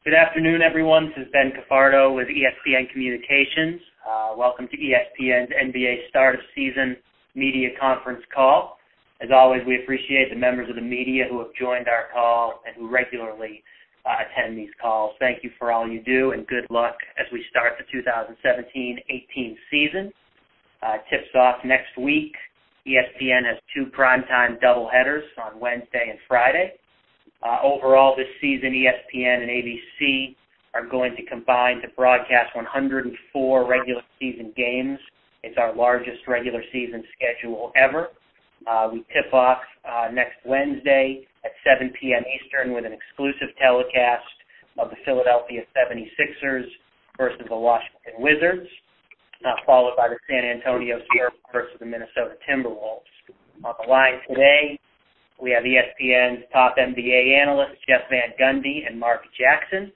Good afternoon, everyone. This is Ben Cafardo with ESPN Communications. Welcome to ESPN's NBA Start of Season Media Conference Call. As always, we appreciate the members of the media who have joined our call and who regularly attend these calls. Thank you for all you do, and good luck as we start the 2017-18 season. Tips off next week. ESPN has 2 primetime doubleheaders on Wednesday and Friday. Overall, this season, ESPN and ABC are going to combine to broadcast 104 regular season games. It's our largest regular season schedule ever. We tip off next Wednesday at 7 p.m. Eastern with an exclusive telecast of the Philadelphia 76ers versus the Washington Wizards, followed by the San Antonio Spurs versus the Minnesota Timberwolves. On the line today, we have ESPN's top NBA analysts, Jeff Van Gundy and Mark Jackson.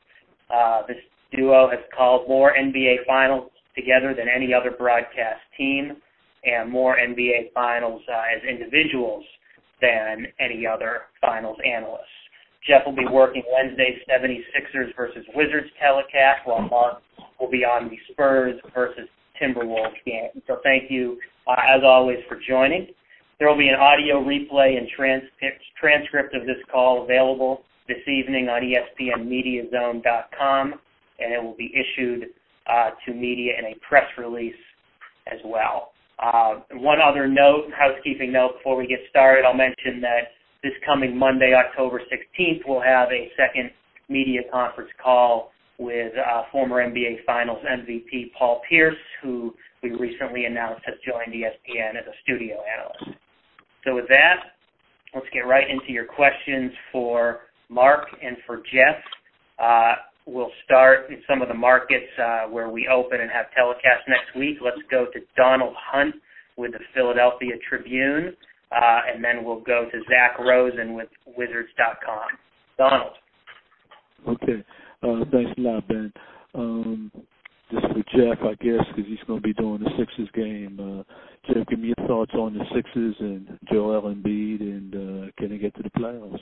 This duo has called more NBA finals together than any other broadcast team, and more NBA finals as individuals than any other finals analysts. Jeff will be working Wednesday's 76ers versus Wizards telecast, while Mark will be on the Spurs versus Timberwolves game. So thank you, as always, for joining. There will be an audio replay and transcript of this call available this evening on ESPNMediaZone.com, and it will be issued to media in a press release as well. One other note, housekeeping note before we get started, I'll mention that this coming Monday, October 16th, we'll have a second media conference call with former NBA Finals MVP Paul Pierce, who we recently announced has joined ESPN as a studio analyst. So with that, let's get right into your questions for Mark and for Jeff. We'll start in some of the markets where we open and have telecasts next week. Let's go to Donald Hunt with the Philadelphia Tribune, and then we'll go to Zach Rosen with Wizards.com. Donald. Okay. Thanks a lot, Ben. Just for Jeff, I guess, because he's going to be doing the Sixers game. Jeff, give me your thoughts on the Sixers and Joel Embiid, and can they get to the playoffs?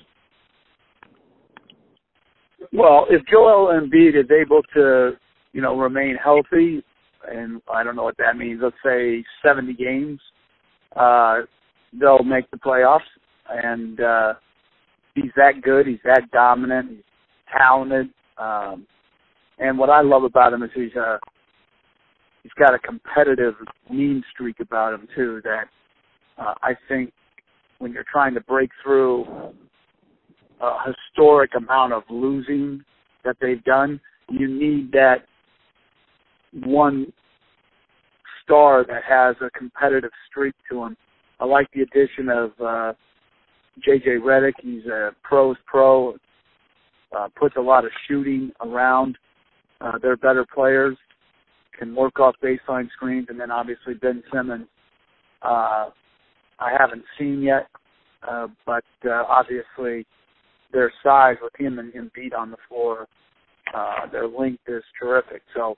Well, if Joel Embiid is able to, remain healthy, and I don't know what that means, let's say 70 games, they'll make the playoffs. And he's that good. He's that dominant. He's talented. And what I love about him is he's got a competitive mean streak about him, too, that I think when you're trying to break through a historic amount of losing that they've done, you need that one star that has a competitive streak to him. I like the addition of J.J. Redick. He's a pro's pro, puts a lot of shooting around. They're better players, can work off baseline screens, and then obviously Ben Simmons. I haven't seen yet, but obviously their size with him and Embiid on the floor, their length is terrific. So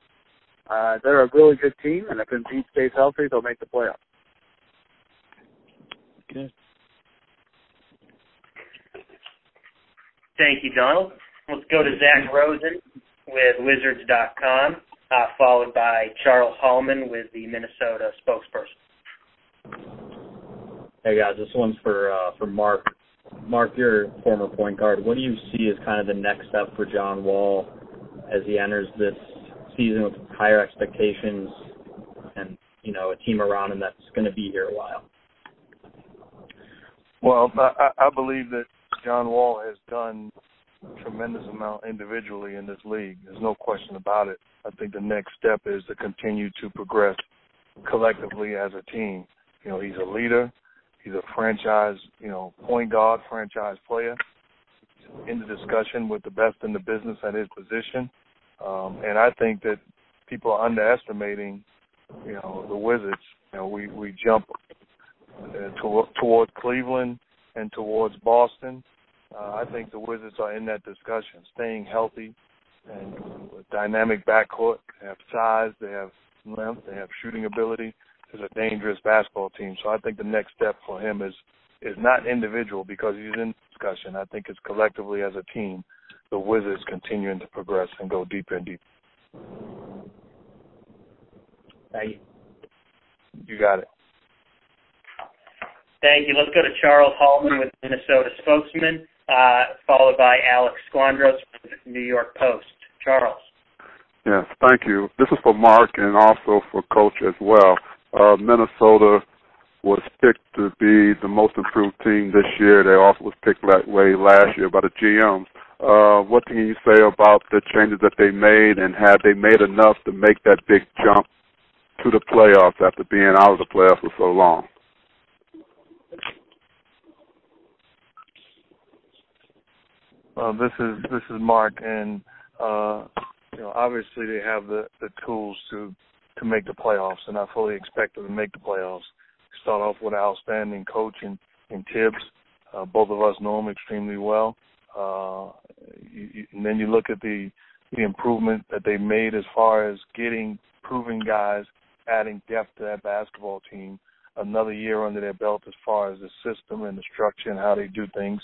they're a really good team, and if Embiid stays healthy, they'll make the playoffs. Okay. Thank you, Donald. Let's go to Zach Rosen with Wizards.com, followed by Charles Hallman with the Minnesota spokesperson. Hey guys, this one's for Mark. Mark, you're a former point guard. What do you see as kind of the next step for John Wall as he enters this season with higher expectations and, a team around him that's going to be here a while? Well, I believe that John Wall has done a tremendous amount individually in this league. There's no question about it. I think the next step is to continue to progress collectively as a team. He's a leader. He's a franchise, point guard, franchise player. He's in the discussion with the best in the business at his position. And I think that people are underestimating, the Wizards. We jump towards Cleveland and towards Boston. I think the Wizards are in that discussion, staying healthy and with dynamic backcourt. They have size, they have length, they have shooting ability. It's a dangerous basketball team. So I think the next step for him is not individual because he's in discussion. I think it's collectively as a team the Wizards continuing to progress and go deeper and deeper. Thank you. You got it. Thank you. Let's go to Charles Hallman with Minnesota Spokesman, followed by Alex Squandros with New York Post. Charles. Yes, thank you. This is for Mark and also for Coach as well. Minnesota was picked to be the most improved team this year. They also was picked that way last year by the GMs. What can you say about the changes that they made, and have they made enough to make that big jump to the playoffs after being out of the playoffs for so long? This is Mark, and obviously they have the tools to make the playoffs, and I fully expect them to make the playoffs. Start off with an outstanding coach in Tibbs. Both of us know him extremely well. And then you look at the improvement that they made as far as getting proven guys, adding depth to that basketball team, another year under their belt as far as the system and the structure and how they do things.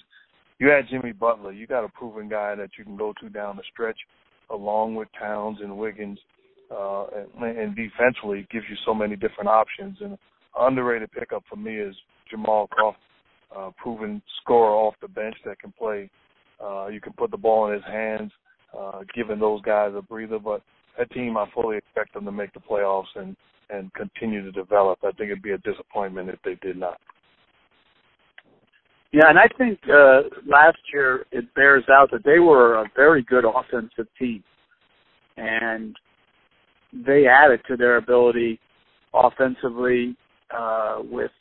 You add Jimmy Butler, you got a proven guy that you can go to down the stretch, along with Towns and Wiggins, and defensively gives you so many different options. And an underrated pickup for me is Jamal Crawford, proven scorer off the bench that can play. You can put the ball in his hands, giving those guys a breather. But that team, I fully expect them to make the playoffs and continue to develop. I think it'd be a disappointment if they did not. Yeah, and I think last year it bears out that they were a very good offensive team, and they added to their ability offensively with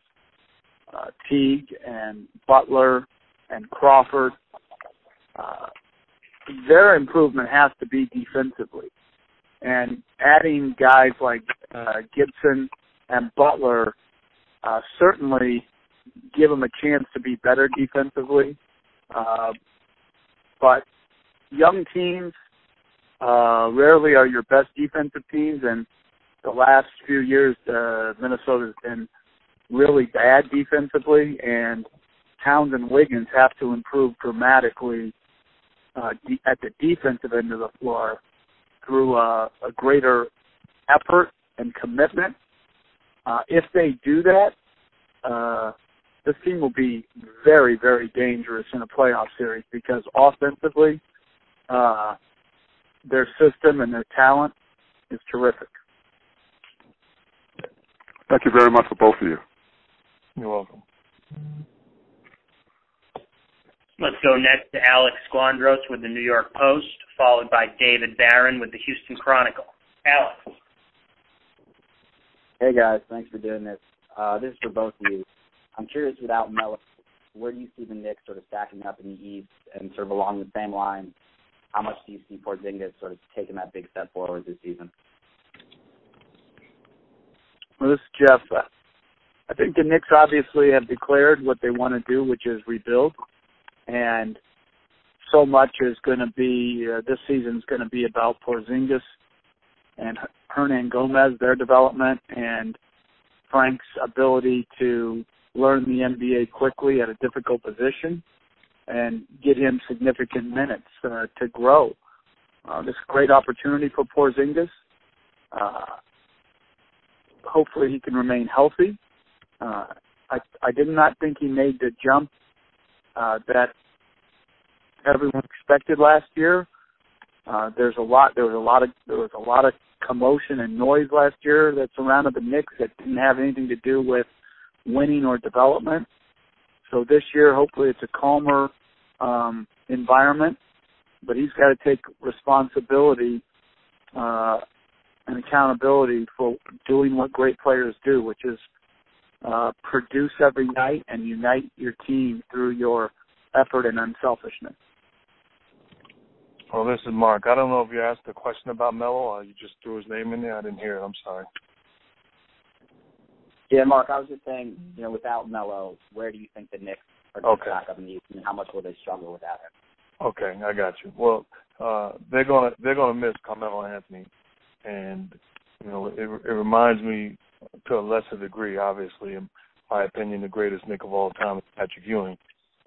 Teague and Butler and Crawford. Their improvement has to be defensively, and adding guys like Gibson and Butler certainly give them a chance to be better defensively. But young teams rarely are your best defensive teams, and the last few years Minnesota's been really bad defensively, and Towns and Wiggins have to improve dramatically at the defensive end of the floor through a greater effort and commitment. If they do that, this team will be very, very dangerous in a playoff series, because offensively, their system and their talent is terrific. Thank you very much for both of you. You're welcome. Let's go next to Alex Squandros with the New York Post, followed by David Barron with the Houston Chronicle. Alex. Hey, guys. Thanks for doing this. This is for both of you. I'm curious, without Melo, where do you see the Knicks sort of stacking up in the East, and sort of along the same line, how much do you see Porzingis sort of taking that big step forward this season? Well, this is Jeff. I think the Knicks obviously have declared what they want to do, which is rebuild. And so much is going to be, this season is going to be about Porzingis and Hernan Gomez, their development, and Frank's ability to learn the NBA quickly at a difficult position and get him significant minutes to grow. This is a great opportunity for Porzingis. Hopefully he can remain healthy. I did not think he made the jump that everyone expected last year. There was a lot of commotion and noise last year that surrounded the Knicks that didn't have anything to do with winning or development. So this year, hopefully, it's a calmer environment. But he's got to take responsibility and accountability for doing what great players do, which is produce every night and unite your team through your effort and unselfishness. Well, this is Mark. I don't know if you asked a question about Melo or you just threw his name in there. I didn't hear it. I'm sorry. Yeah, Mark, I was just saying, without Melo, where do you think the Knicks are going to stack up in the East, and how much will they struggle without him? Okay, I got you. Well, they're gonna miss Carmelo Anthony, and it reminds me to a lesser degree, obviously, in my opinion, the greatest Knick of all time is Patrick Ewing.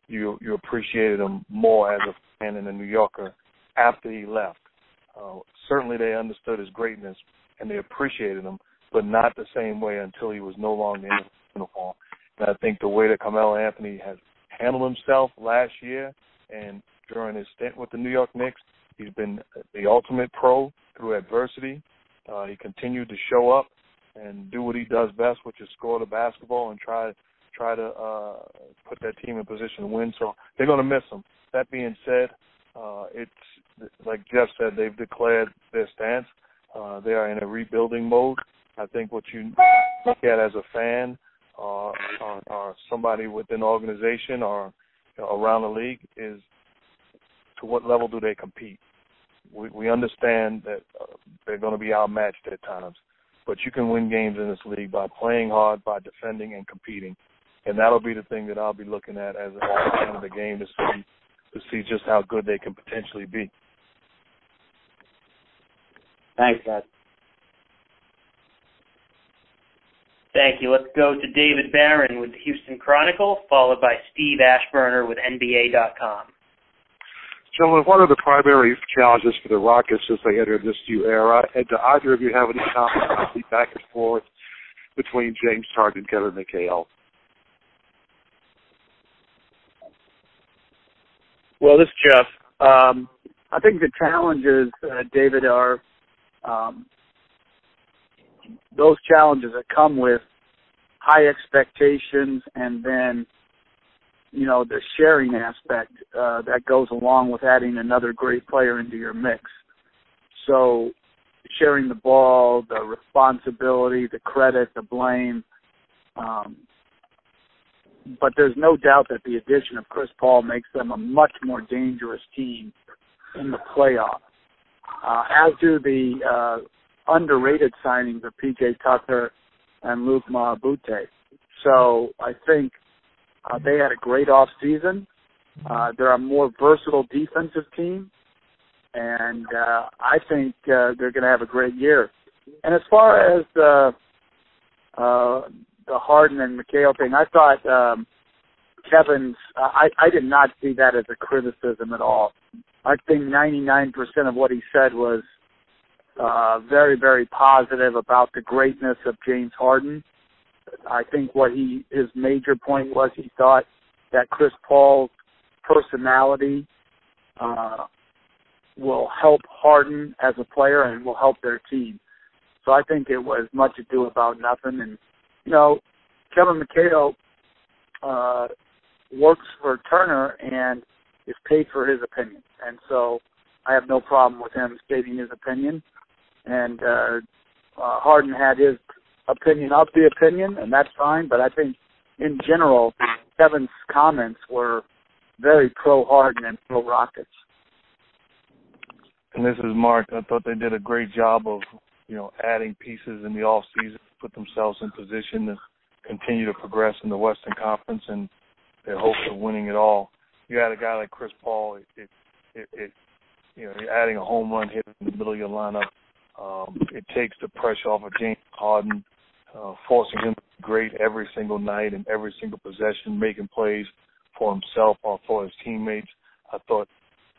You appreciated him more as a fan and a New Yorker after he left. Certainly they understood his greatness and they appreciated him, but not the same way until he was no longer in uniform. And I think the way that Carmelo Anthony has handled himself last year and during his stint with the New York Knicks, he's been the ultimate pro through adversity. He continued to show up and do what he does best, which is score the basketball and try to put that team in position to win. So they're going to miss him. That being said, it's like Jeff said, they've declared their stance. They are in a rebuilding mode. I think what you look at as a fan or somebody within the organization or around the league is to what level do they compete. We understand that they're going to be outmatched at times, but you can win games in this league by playing hard, by defending and competing, and that'll be the thing that I'll be looking at as the end of the game to see just how good they can potentially be. Thanks, guys. Thank you. Let's go to David Barron with the Houston Chronicle, followed by Steve Ashburner with NBA.com. Gentlemen, what are the primary challenges for the Rockets as they enter this new era? And do either of you have any comments back and forth between James Harden and Kevin McHale? Well, this is Jeff. I think the challenges, David, are those challenges that come with high expectations and then, you know, the sharing aspect that goes along with adding another great player into your mix. So sharing the ball, the responsibility, the credit, the blame. But there's no doubt that the addition of Chris Paul makes them a much more dangerous team in the playoffs, as do the underrated signings of P.J. Tucker and Luke Mbute. So I think they had a great offseason. They're a more versatile defensive team, and I think they're going to have a great year. And as far as the Harden and McHale thing, I thought Kevin's I did not see that as a criticism at all. I think 99% of what he said was very, very positive about the greatness of James Harden. I think his major point was he thought that Chris Paul's personality will help Harden as a player and will help their team. So I think it was much ado about nothing. And, you know, Kevin McHale works for Turner and is paid for his opinion. And so I have no problem with him stating his opinion. And Harden had his opinion of the opinion, and that's fine. But I think, in general, Kevin's comments were very pro-Harden and pro-Rockets. And this is Mark. I thought they did a great job of, you know, adding pieces in the offseason, put themselves in position to continue to progress in the Western Conference and their hopes of winning it all. You had a guy like Chris Paul. You know, you're adding a home run hit in the middle of your lineup. It takes the pressure off of James Harden, forcing him to be great every single night and every single possession, making plays for himself or for his teammates. I thought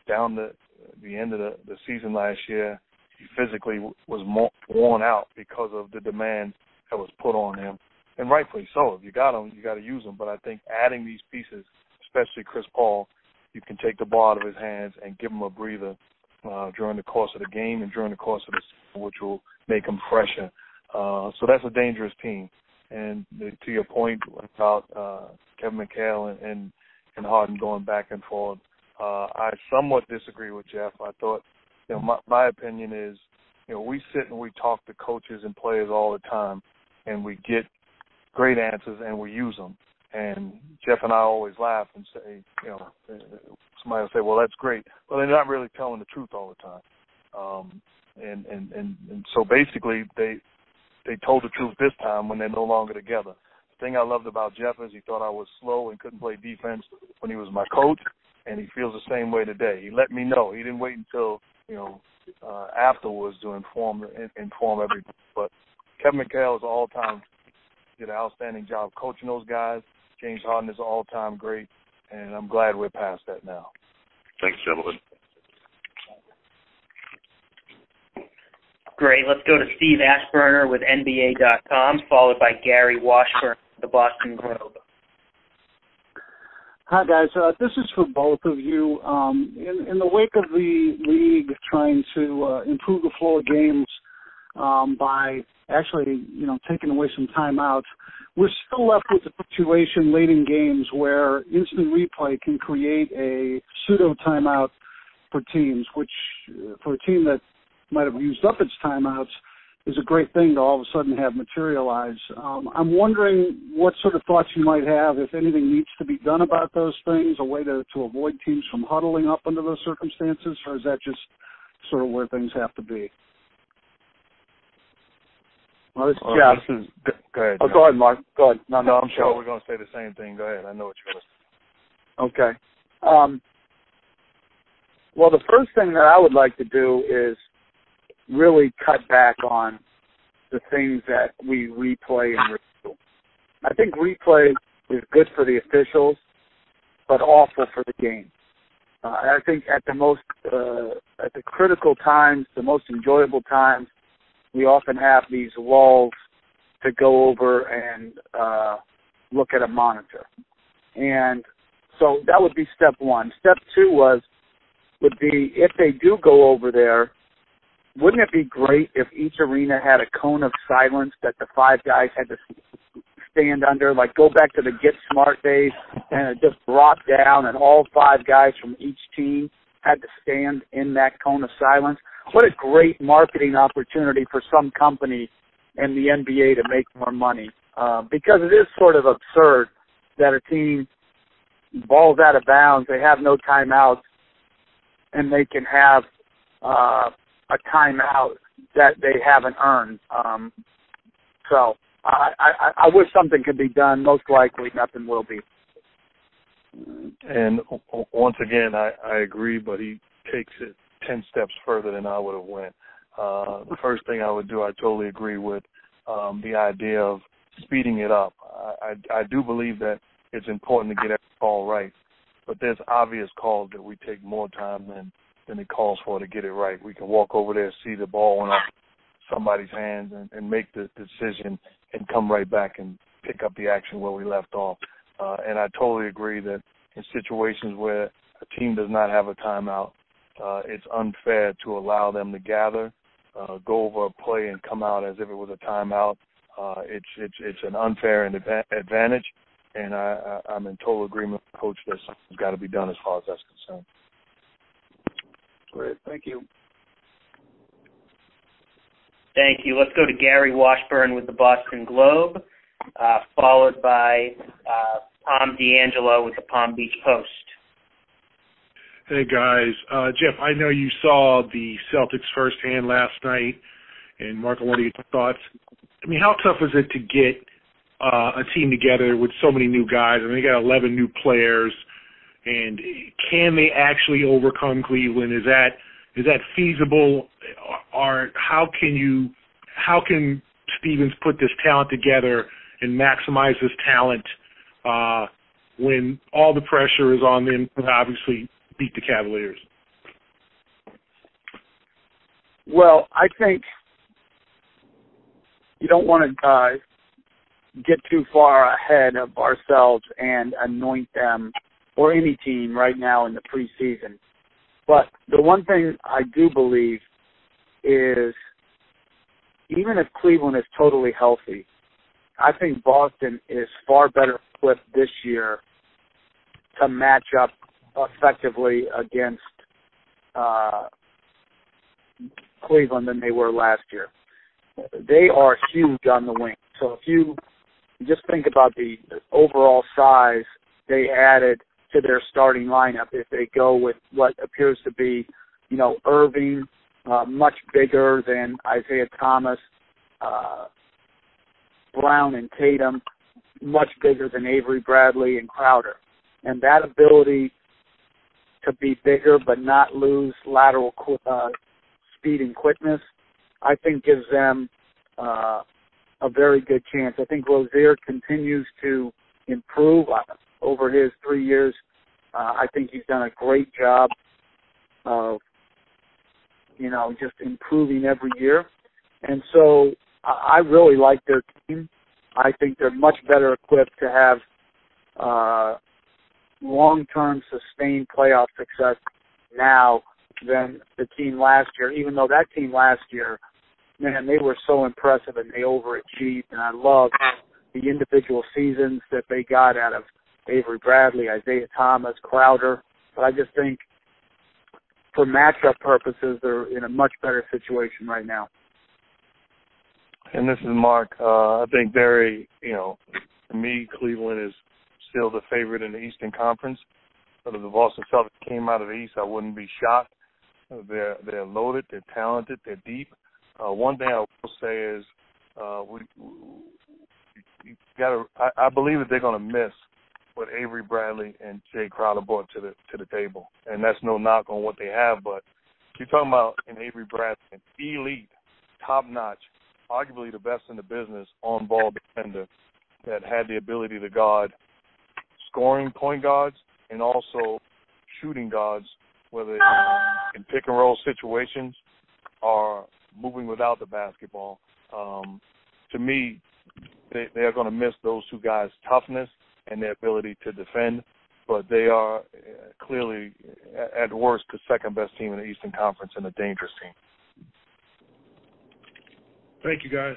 down the end of the season last year, he physically was worn out because of the demand that was put on him. And rightfully so. If you got him, you got to use him. But I think adding these pieces, especially Chris Paul, you can take the ball out of his hands and give him a breather during the course of the game and during the course of the season, which will make him fresher. So that's a dangerous team. And to your point about Kevin McHale and Harden going back and forth, I somewhat disagree with Jeff. I thought, you know, my opinion is, you know, we sit and we talk to coaches and players all the time, and we get great answers and we use them. And Jeff and I always laugh and say, you know, somebody will say, well, that's great. Well, they're not really telling the truth all the time. And so basically they told the truth this time when they're no longer together. The thing I loved about Jeff is he thought I was slow and couldn't play defense when he was my coach, and he feels the same way today. He let me know. He didn't wait until, you know, afterwards to inform everybody. But Kevin McHale is an all-time, did an outstanding job coaching those guys. James Harden is an all-time great, and I'm glad we're past that now. Thanks, gentlemen. Great. Let's go to Steve Ashburner with NBA.com, followed by Gary Washburn, the Boston Globe. Hi, guys. This is for both of you. In the wake of the league trying to improve the flow of games by actually, taking away some timeouts, we're still left with a situation late in games where instant replay can create a pseudo timeout for teams, which for a team that might have used up its timeouts is a great thing to all of a sudden have materialize. I'm wondering what sort of thoughts you might have, if anything needs to be done about those things, a way to avoid teams from huddling up under those circumstances, or is that just sort of where things have to be? Well, this is Jeff. Go ahead. Oh, go ahead, Mark. Go ahead. No, I'm sure we're going to say the same thing. Go ahead. I know what you're going to say. Okay. Well, the first thing that I would like to do is really cut back on the things that we replay and review. I think replay is good for the officials, but awful for the game. I think at the critical times, the most enjoyable times, we often have these lulls to go over and look at a monitor. And so that would be step one. Step two would be, if they do go over there, wouldn't it be great if each arena had a cone of silence that the five guys had to stand under, like go back to the Get Smart days and it just brought down and all five guys from each team had to stand in that cone of silence? What a great marketing opportunity for some company in the NBA to make more money, because it is sort of absurd that a team balls out of bounds, they have no timeouts, and they can have a timeout that they haven't earned. So I wish something could be done. Most likely nothing will be. And once again, I agree, but he takes it 10 steps further than I would have went. The first thing I would do, I totally agree with the idea of speeding it up. I do believe that it's important to get every call right, but there's obvious calls that we take more time than it calls for to get it right. We can walk over there, see the ball went off somebody's hands, and make the decision and come right back and pick up the action where we left off. And I totally agree that in situations where a team does not have a timeout, it's unfair to allow them to gather, go over a play, and come out as if it was a timeout. It's an unfair advantage, and I'm in total agreement with Coach that something's got to be done as far as that's concerned. Great. Thank you. Thank you. Let's go to Gary Washburn with the Boston Globe, followed by Tom D'Angelo with the Palm Beach Post. Hey, guys. Jeff, I know you saw the Celtics firsthand last night, and Mark, I want to get your thoughts. I mean, how tough is it to get a team together with so many new guys? I mean, they got 11 new players, and can they actually overcome Cleveland? Is that feasible, or how can Stevens put this talent together and maximize this talent when all the pressure is on them to obviously beat the Cavaliers? Well, I think you don't want to get too far ahead of ourselves and anoint them or any team right now in the preseason. But the one thing I do believe is even if Cleveland is totally healthy, I think Boston is far better equipped this year to match up effectively against Cleveland than they were last year. They are huge on the wing. So if you just think about the overall size they added to their starting lineup, if they go with what appears to be, Irving, much bigger than Isaiah Thomas, Brown and Tatum, much bigger than Avery Bradley and Crowder. And that ability to be bigger but not lose lateral speed and quickness, I think gives them a very good chance. I think Rozier continues to improve over his 3 years. I think he's done a great job of, just improving every year. And so I really like their team. I think they're much better equipped to have long-term sustained playoff success now than the team last year, even though that team last year, man, they were so impressive and they overachieved, and I love the individual seasons that they got out of Avery Bradley, Isaiah Thomas, Crowder. But I just think for matchup purposes, they're in a much better situation right now. And this is Mark. I think to me, Cleveland is still the favorite in the Eastern Conference. But if the Boston Celtics came out of the East, I wouldn't be shocked. They're loaded, they're talented, they're deep. One thing I will say is I believe that they're going to miss what Avery Bradley and Jay Crowder brought to the table, and that's no knock on what they have. But you're talking about an Avery Bradley, an elite, top-notch, arguably the best in the business on-ball defender that had the ability to guard scoring point guards and also shooting guards, whether in pick-and-roll situations or moving without the basketball. To me, they are going to miss those two guys' toughness and their ability to defend, but they are clearly, at worst, the second-best team in the Eastern Conference and a dangerous team. Thank you, guys.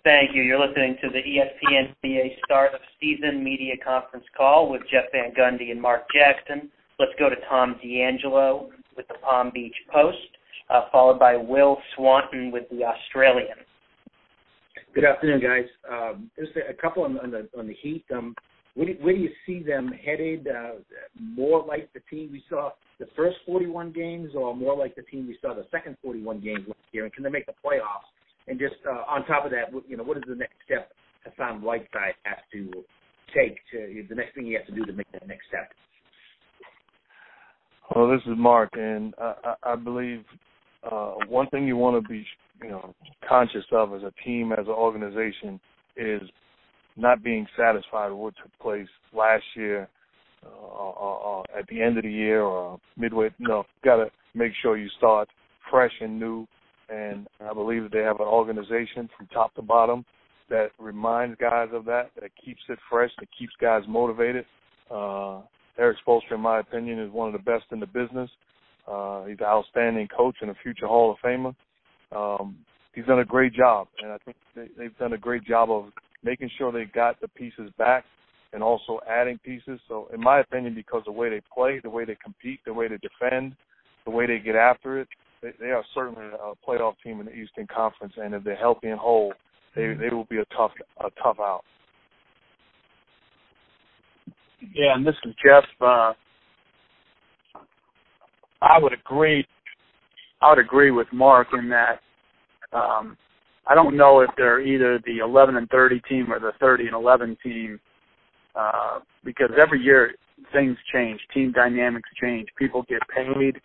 Thank you. You're listening to the ESPN NBA start of season media conference call with Jeff Van Gundy and Mark Jackson. Let's go to Tom D'Angelo with the Palm Beach Post, followed by Will Swanton with the Australian. Good afternoon, guys. Just a couple on the Heat. Where do you see them headed? More like the team we saw the first 41 games, or more like the team we saw the second 41 games last year? And can they make the playoffs? And just on top of that, what is the next step Hassan Whiteside has to take? The next thing he has to do to make that next step? Well, this is Mark, and I believe one thing you want to be conscious of as a team, as an organization, is not being satisfied with what took place last year or at the end of the year or midway. No, got to make sure you start fresh and new. And I believe that they have an organization from top to bottom that reminds guys of that keeps it fresh, that keeps guys motivated. Eric Spoelstra, in my opinion, is one of the best in the business. He's an outstanding coach and a future Hall of Famer. He's done a great job, and I think they've done a great job of making sure they got the pieces back and also adding pieces. So, in my opinion, because of the way they play, the way they compete, the way they defend, the way they get after it, they are certainly a playoff team in the Eastern Conference, and if they're healthy and whole, they will be a tough out. Yeah, and this is Jeff. I would agree with Mark in that I don't know if they're either the 11-30 team or the 30-11 team because every year things change, team dynamics change, people get paid,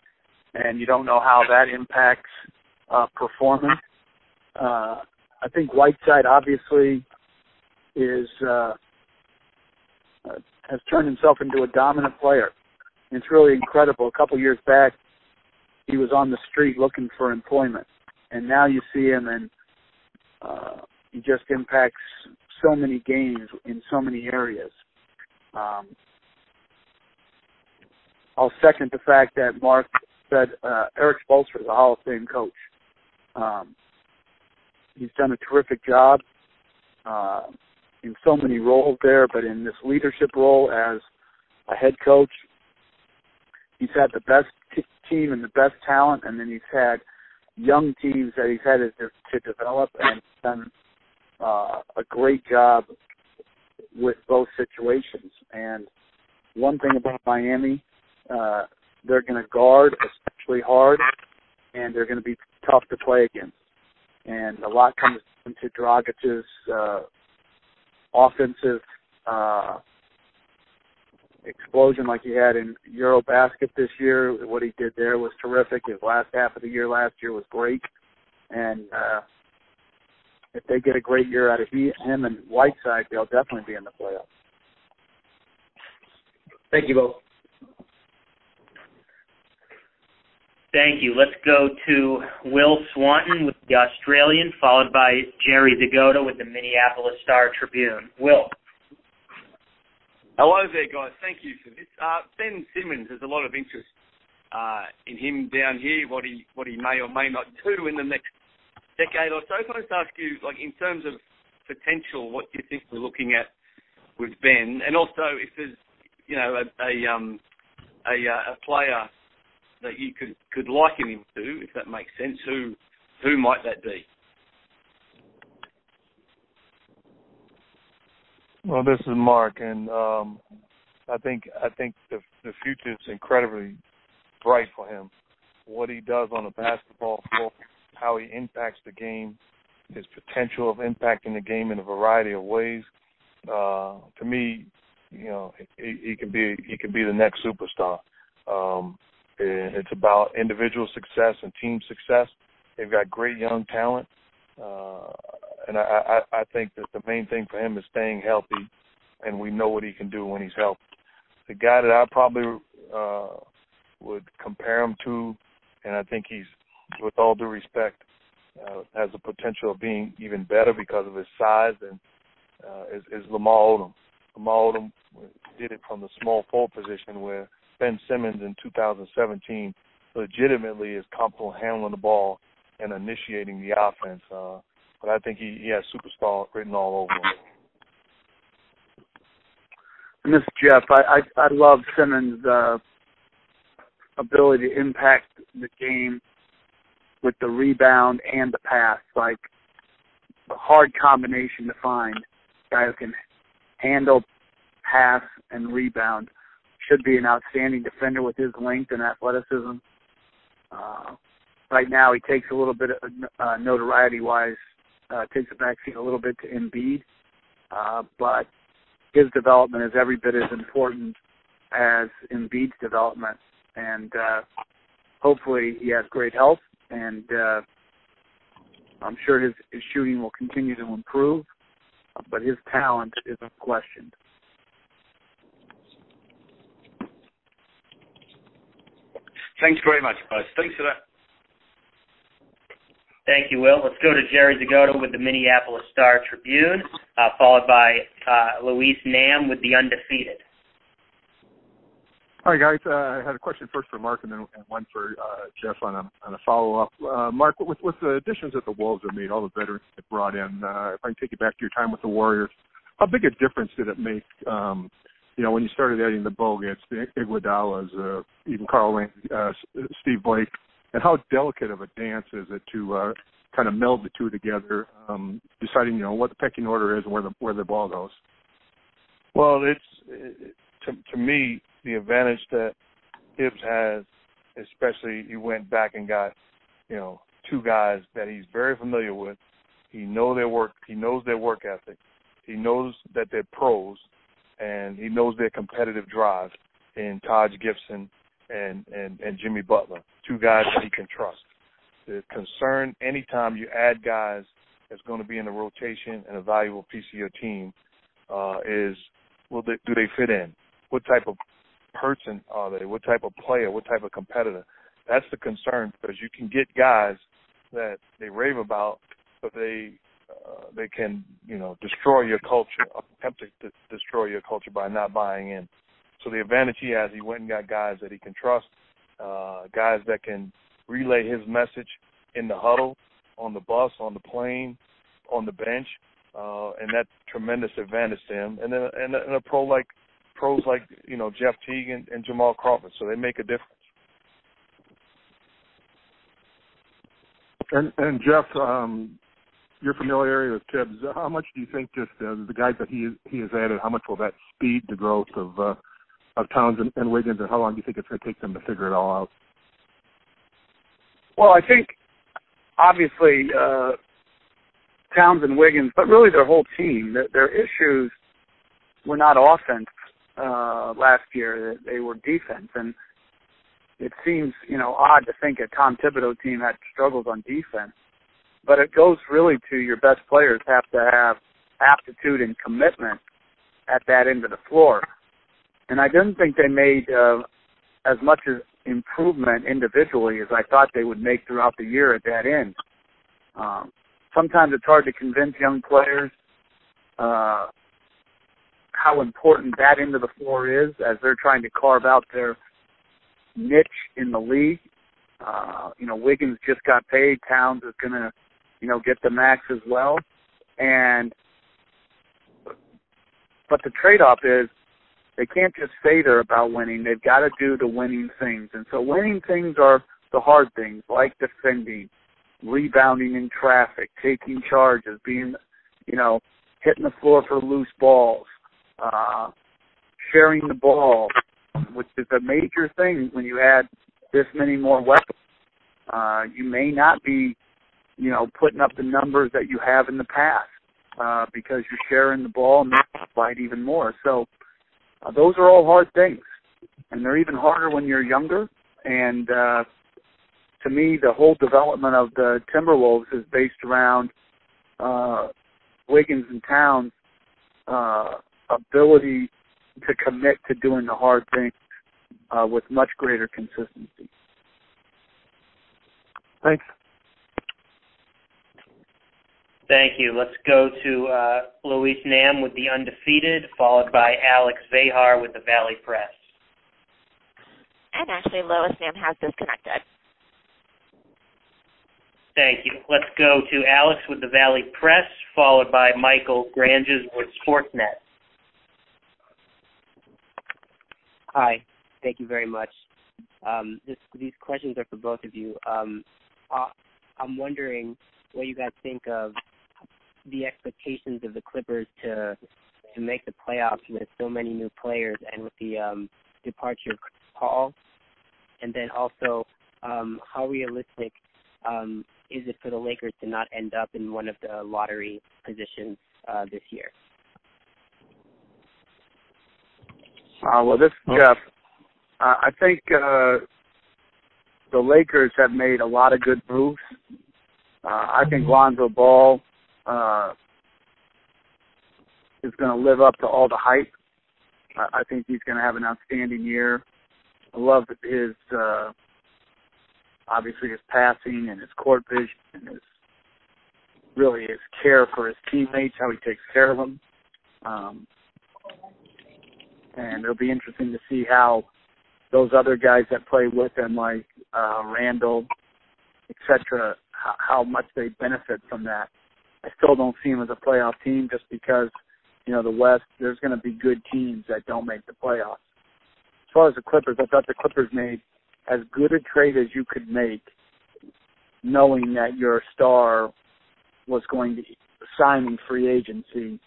and you don't know how that impacts performance. I think Whiteside obviously has turned himself into a dominant player. It's really incredible. A couple years back, he was on the street looking for employment, and now you see him, and he just impacts so many games in so many areas. I'll second the fact that Mark said Eric Spoelstra is a Hall of Fame coach. He's done a terrific job in so many roles there, but in this leadership role as a head coach, he's had the best team and the best talent, and then he's had young teams that he's had to develop, and done a great job with both situations. And one thing about Miami, they're going to guard especially hard, and they're going to be tough to play against. And a lot comes into Dragic's offensive explosion like he had in Eurobasket this year. What he did there was terrific. His last half of the year last year was great. And if they get a great year out of him and Whiteside, they'll definitely be in the playoffs. Thank you both. Thank you. Let's go to Will Swanton with the Australian, followed by Jerry Zagota with the Minneapolis Star-Tribune. Will. Hello there, guys. Thank you for this. Ben Simmons, there's a lot of interest in him down here, what he may or may not do in the next decade or so. Can I just ask you, like, in terms of potential, what do you think we're looking at with Ben? And also, if there's, you know, a player that you could liken him to, if that makes sense, who might that be? Well, this is Mark, and I think the future is incredibly bright for him. What he does on the basketball floor, how he impacts the game, his potential of impacting the game in a variety of ways. To me, you know, he can be the next superstar. It's about individual success and team success. They've got great young talent, and I think that the main thing for him is staying healthy, and we know what he can do when he's healthy. The guy that I probably would compare him to, and I think he's, with all due respect, has the potential of being even better because of his size, and is Lamar Odom. Lamar Odom did it from the small forward position, where Ben Simmons in 2017 legitimately is comfortable handling the ball and initiating the offense. But I think he has superstar written all over him. And this is Jeff. I love Simmons' ability to impact the game with the rebound and the pass. Like, a hard combination to find. A guy who can handle, pass, and rebound. Should be an outstanding defender with his length and athleticism. Right now, he takes a little bit of notoriety-wise, takes a backseat a little bit to Embiid, but his development is every bit as important as Embiid's development, and hopefully he has great health, and I'm sure his shooting will continue to improve, but his talent is unquestioned. Thanks very much, guys. Thanks for that. Thank you, Will. Let's go to Jerry Zagota with the Minneapolis Star-Tribune, followed by Luis Nam with the Undefeated. Hi, guys. I had a question first for Mark and then one for Jeff on a follow-up. Mark, with the additions that the Wolves have made, all the veterans that brought in, if I can take you back to your time with the Warriors, how big a difference did it make, when you started adding the Bogats, the Iguodalas, even Carl Lane, Steve Blake, and how delicate of a dance is it to kind of meld the two together, deciding, what the pecking order is and where the ball goes? Well, to me, the advantage that Hibbs has, especially he went back and got, two guys that he's very familiar with. He knows their work. He knows their work ethic. He knows that they're pros, and he knows their competitive drive in Taj Gibson and Jimmy Butler, two guys that he can trust. The concern anytime you add guys that's going to be in the rotation and a valuable piece of your team is, do they fit in? What type of person are they? What type of player? What type of competitor? That's the concern, because you can get guys that they rave about, but they can, destroy your culture, or attempt to destroy your culture by not buying in. So the advantage he has, he went and got guys that he can trust, guys that can relay his message in the huddle, on the bus, on the plane, on the bench, and that's tremendous advantage to him. And then and a pros like Jeff Teague and Jamal Crawford, so they make a difference. And Jeff, your familiarity with Tibbs, how much do you think just the guys that he has added, how much will that speed the growth of Towns and Wiggins, and how long do you think it's going to take them to figure it all out? Well, I think obviously Towns and Wiggins, but really their whole team, their issues were not offense last year. They were defense, and it seems odd to think a Tom Thibodeau team had struggles on defense, but it goes really to your best players have to have aptitude and commitment at that end of the floor. And I didn't think they made as much as improvement individually as I thought they would make throughout the year at that end. Sometimes it's hard to convince young players how important that end of the floor is as they're trying to carve out their niche in the league. Wiggins just got paid. Towns is going to, get the max as well. But the trade-off is they can't just say they're about winning. They've got to do the winning things. And so winning things are the hard things, like defending, rebounding in traffic, taking charges, being, hitting the floor for loose balls, sharing the ball, which is a major thing when you add this many more weapons. You may not be, putting up the numbers that you have in the past because you're sharing the ball and making it fight even more. So those are all hard things, and they're even harder when you're younger. And to me, the whole development of the Timberwolves is based around Wiggins and Towns' ability to commit to doing the hard things with much greater consistency. Thanks. Thank you. Let's go to Luis Nam with the Undefeated, followed by Alex Vahar with the Valley Press. And actually, Lois Nam has disconnected. Thank you. Let's go to Alex with the Valley Press, followed by Michael Granges with Sportsnet. Hi. Thank you very much. These questions are for both of you. I'm wondering what you guys think of the expectations of the Clippers to make the playoffs with so many new players and with the departure of Chris Paul. And then also, how realistic is it for the Lakers to not end up in one of the lottery positions this year? This is Jeff. I think the Lakers have made a lot of good moves. I think Lonzo Ball is going to live up to all the hype. I think he's going to have an outstanding year. I love his, obviously his passing and his court vision and his care for his teammates, how he takes care of them. And it'll be interesting to see how those other guys that play with him, like Randall, etc., how much they benefit from that. I still don't see him as a playoff team just because, the West, there's going to be good teams that don't make the playoffs. As far as the Clippers, I thought the Clippers made as good a trade as you could make, knowing that your star was going to sign in free agency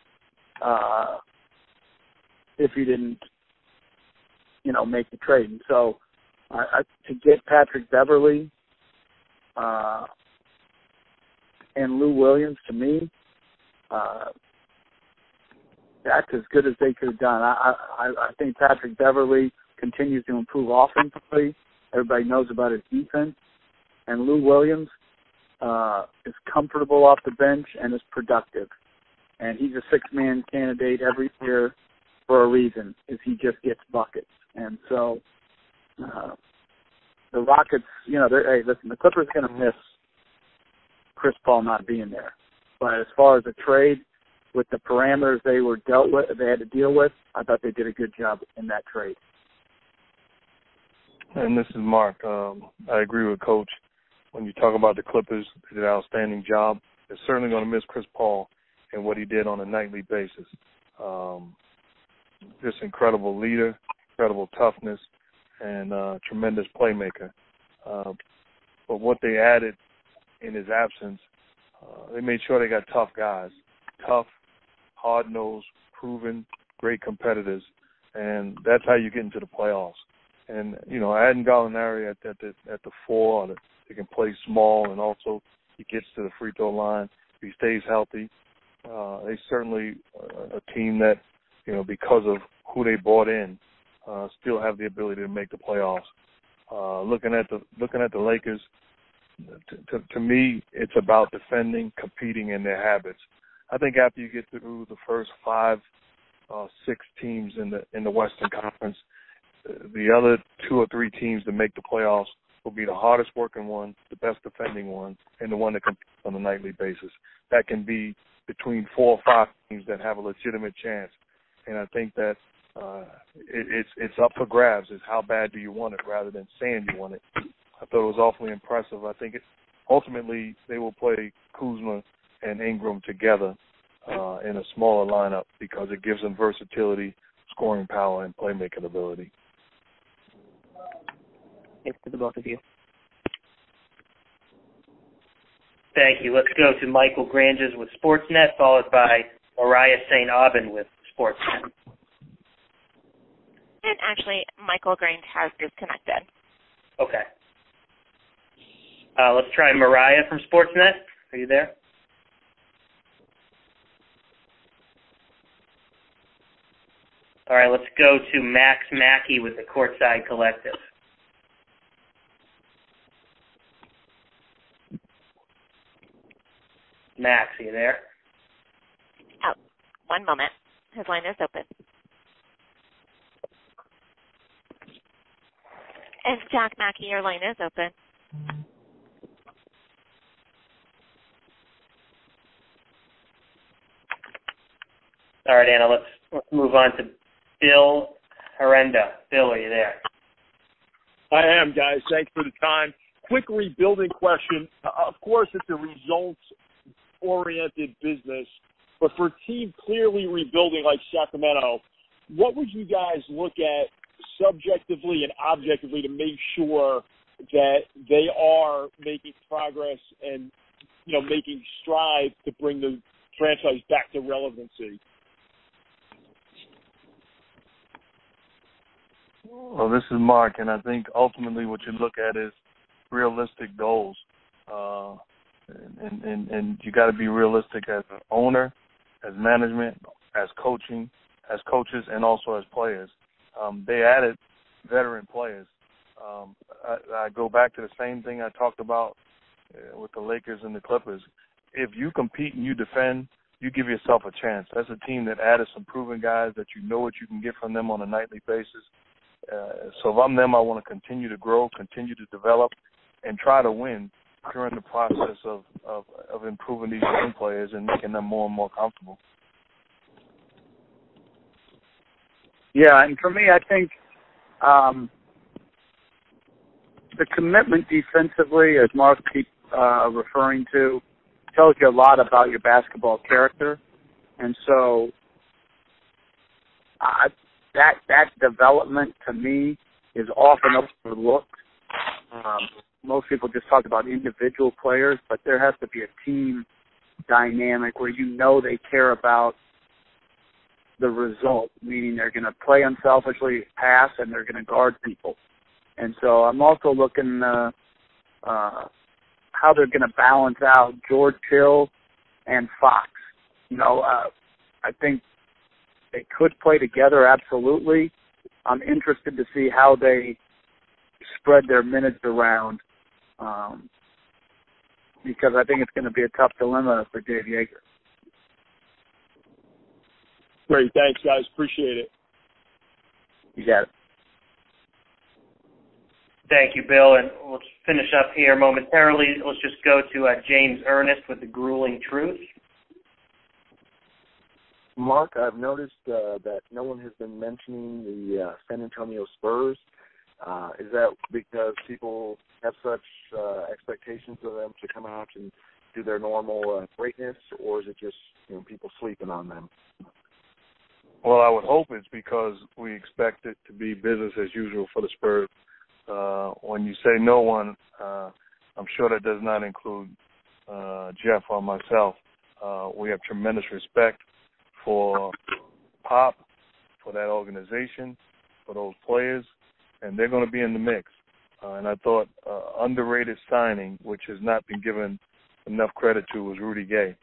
if you didn't, make the trade. And so to get Patrick Beverley and Lou Williams, to me, that's as good as they could have done. I think Patrick Beverley continues to improve offensively. Everybody knows about his defense. And Lou Williams is comfortable off the bench and is productive. And he's a six-man candidate every year for a reason, is he just gets buckets. And so the Rockets, the Clippers are going to miss Chris Paul not being there. But as far as the trade, with the parameters they had to deal with, I thought they did a good job in that trade. And this is Mark. I agree with Coach. When you talk about the Clippers, they did an outstanding job. They're certainly going to miss Chris Paul and what he did on a nightly basis. Just incredible leader, incredible toughness, and tremendous playmaker. But what they added in his absence, they made sure they got tough guys, tough, hard-nosed, proven, great competitors, and that's how you get into the playoffs. And adding Gallinari at the four, he can play small, and also he gets to the free throw line. He stays healthy. They certainly a team that because of who they brought in, still have the ability to make the playoffs. Looking at the Lakers, to me, it's about defending, competing in their habits. I think after you get through the first 5, 6 teams in the Western Conference, the other 2 or 3 teams that make the playoffs will be the hardest working one, the best defending one, and the one that competes on a nightly basis. That can be between 4 or 5 teams that have a legitimate chance. And I think that it's up for grabs. Is how bad do you want it rather than saying you want it. I thought it was awfully impressive. I think ultimately they will play Kuzma and Ingram together in a smaller lineup because it gives them versatility, scoring power, and playmaking ability. Thanks to the both of you. Thank you. Let's go to Michael Granges with Sportsnet, followed by Mariah St. Aubin with Sportsnet. And actually, Michael Grange has disconnected. Okay. Let's try Mariah from Sportsnet. Are you there? All right, let's go to Max Mackey with the Courtside Collective. Max, are you there? Oh, one moment. His line is open. And Jack Mackey, your line is open. All right, Anna, let's move on to Bill Herenda. Bill, are you there? I am, guys. Thanks for the time. Quick rebuilding question. Of course, it's a results-oriented business, but for a team clearly rebuilding like Sacramento, what would you guys look at subjectively and objectively to make sure that they are making progress and, making strides to bring the franchise back to relevancy? Well, this is Mark, and I think ultimately what you look at is realistic goals. And you got to be realistic as an owner, as management, as coaching, as coaches, and also as players. They added veteran players. I go back to the same thing I talked about with the Lakers and the Clippers. If you compete and you defend, you give yourself a chance. That's a team that added some proven guys that you know what you can get from them on a nightly basis. So if I'm them, I want to continue to grow, continue to develop, and try to win during the process of improving these young players and making them more and more comfortable. Yeah, and for me, I think the commitment defensively, as Mark keeps referring to, tells you a lot about your basketball character. And so that development, to me, is often overlooked. Most people just talk about individual players, but there has to be a team dynamic where they care about the result, meaning they're going to play unselfishly, pass, and they're going to guard people. And so I'm also looking how they're going to balance out George Hill and Fox. I think they could play together, absolutely. I'm interested to see how they spread their minutes around because I think it's going to be a tough dilemma for Dave Yeager. Great. Thanks, guys. Appreciate it. You got it. Thank you, Bill. And let's finish up here momentarily. Let's just go to James Ernest with the grueling truth. Mark, I've noticed that no one has been mentioning the San Antonio Spurs. Is that because people have such expectations of them to come out and do their normal greatness, or is it just people sleeping on them? Well, I would hope it's because we expect it to be business as usual for the Spurs. When you say no one, I'm sure that does not include Jeff or myself. We have tremendous respect for Pop, for that organization, for those players, and they're going to be in the mix. And I thought underrated signing, which has not been given enough credit to, was Rudy Gay.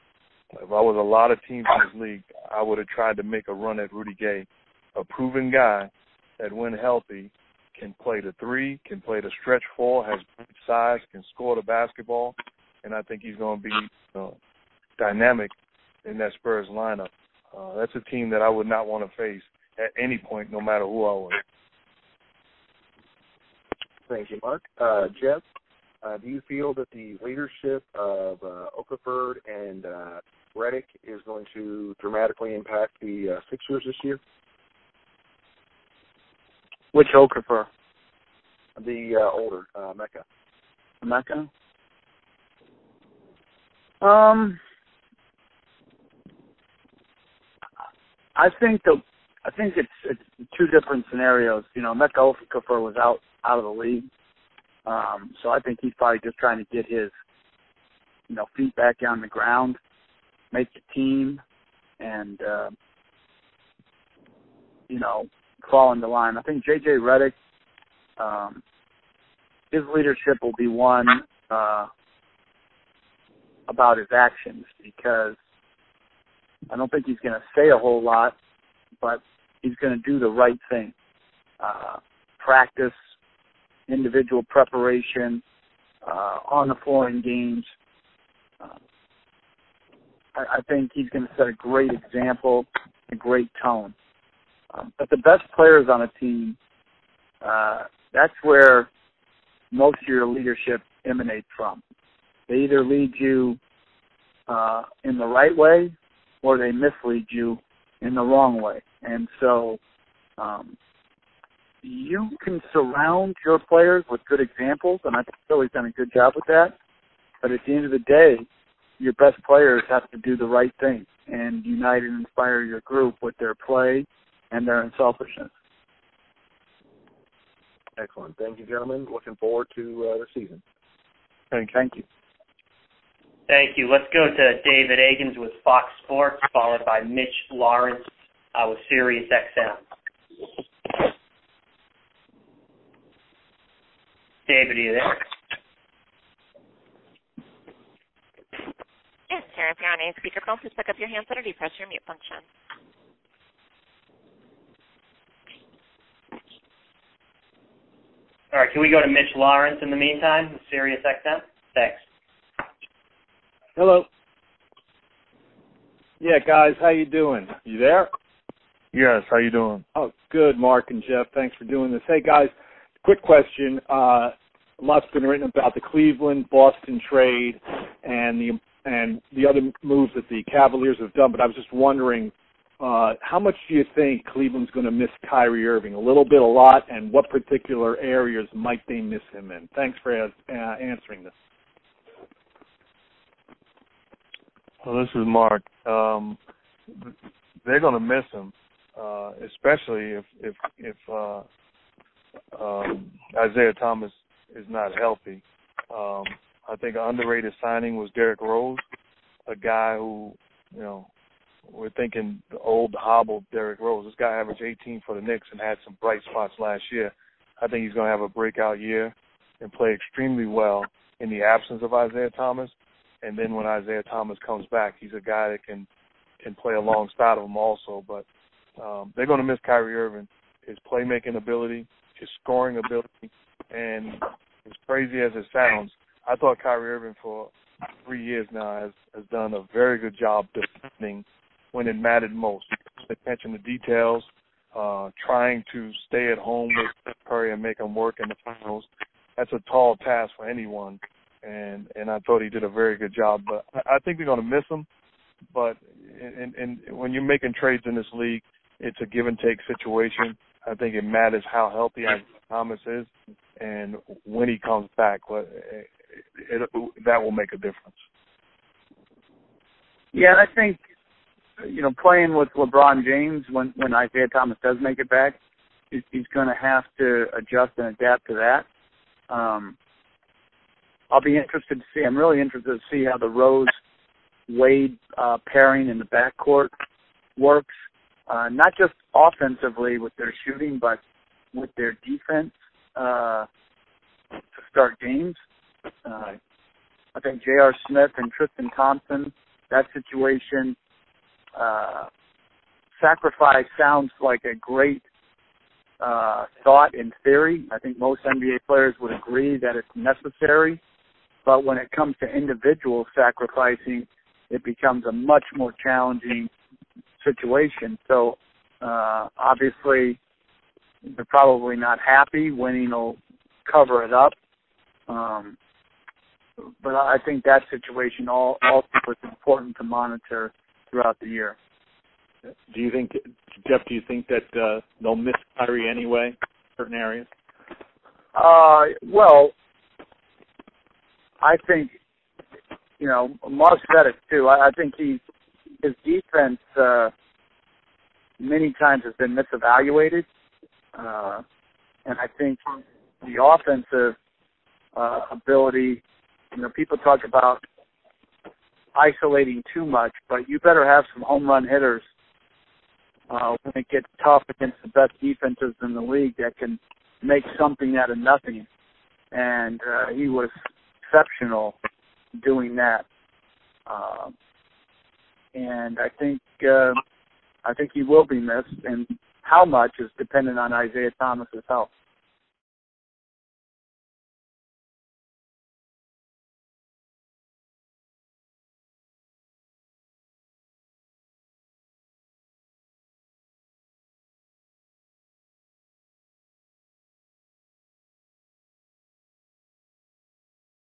If I was a lot of teams in this league, I would have tried to make a run at Rudy Gay, a proven guy that, when healthy, can play the three, can play the stretch four, has size, can score the basketball, and I think he's going to be dynamic in that Spurs lineup. That's a team that I would not want to face at any point, no matter who I was. Thank you, Mark. Jeff, do you feel that the leadership of Okafor and Redick is going to dramatically impact the Sixers this year? Which Okafor? The older, Mecca. Mecca? I think it's two different scenarios. You know, Mecca Okafor was out of the league, so I think he's probably just trying to get his, feet back on the ground, make the team, and fall into line. I think J.J. Redick, his leadership will be one about his actions, because I don't think he's going to say a whole lot, but he's going to do the right thing. Practice, individual preparation, on the floor in games. I think he's going to set a great example, a great tone. But the best players on a team, that's where most of your leadership emanates from. They either lead you in the right way, or they mislead you in the wrong way. And so you can surround your players with good examples, and I think Philly's done a good job with that. But at the end of the day, your best players have to do the right thing and unite and inspire your group with their play and their unselfishness. Excellent. Thank you, gentlemen. Looking forward to the season. Thank you. Thank you. Let's go to David Agins with Fox Sports, followed by Mitch Lawrence with Sirius XM. David, are you there? Yes, sir. If you're on a speakerphone, please pick up your handset or depress your mute function. All right, can we go to Mitch Lawrence in the meantime with Sirius XM? Thanks. Hello. Yeah, guys, how you doing? You there? Yes, how you doing? Oh, good, Mark and Jeff. Thanks for doing this. Hey, guys, quick question. A lot's been written about the Cleveland-Boston trade and the other moves that the Cavaliers have done, but I was just wondering, how much do you think Cleveland's going to miss Kyrie Irving? A little bit, a lot, and what particular areas might they miss him in? Thanks for answering this. Well, this is Mark. They're going to miss him, especially if Isaiah Thomas is not healthy. I think an underrated signing was Derrick Rose, a guy who, we're thinking the old hobbled Derrick Rose. This guy averaged 18 for the Knicks and had some bright spots last year. I think he's going to have a breakout year and play extremely well in the absence of Isaiah Thomas. And then when Isaiah Thomas comes back, he's a guy that can play alongside of him also. But they're going to miss Kyrie Irving, his playmaking ability, his scoring ability. And as crazy as it sounds, I thought Kyrie Irving for 3 years now has done a very good job defending when it mattered most. Attention to details, trying to stay at home with Curry and make him work in the finals. That's a tall task for anyone. And I thought he did a very good job. But I think they're going to miss him. But when you're making trades in this league, it's a give-and-take situation. I think it matters how healthy Thomas is and when he comes back. But that will make a difference. Yeah, I think, playing with LeBron James when Isaiah Thomas does make it back, he's going to have to adjust and adapt to that. I'll be interested to see. I'm really interested to see how the Rose-Wade pairing in the backcourt works, not just offensively with their shooting, but with their defense to start games. I think J.R. Smith and Tristan Thompson, that situation, sacrifice sounds like a great thought in theory. I think most NBA players would agree that it's necessary. But when it comes to individual sacrificing, it becomes a much more challenging situation. So obviously, they're probably not happy. Winning will cover it up. But I think that situation also is important to monitor throughout the year. Do you think, Jeff? Do you think that they'll miss Kyrie anyway in certain areas? Well, I think Mark said it too. I think his defense many times has been misevaluated, and I think the offensive ability. People talk about isolating too much, but you better have some home run hitters when it gets tough against the best defenses in the league that can make something out of nothing. And he was exceptional doing that. And I think he will be missed, and how much is dependent on Isaiah Thomas's health.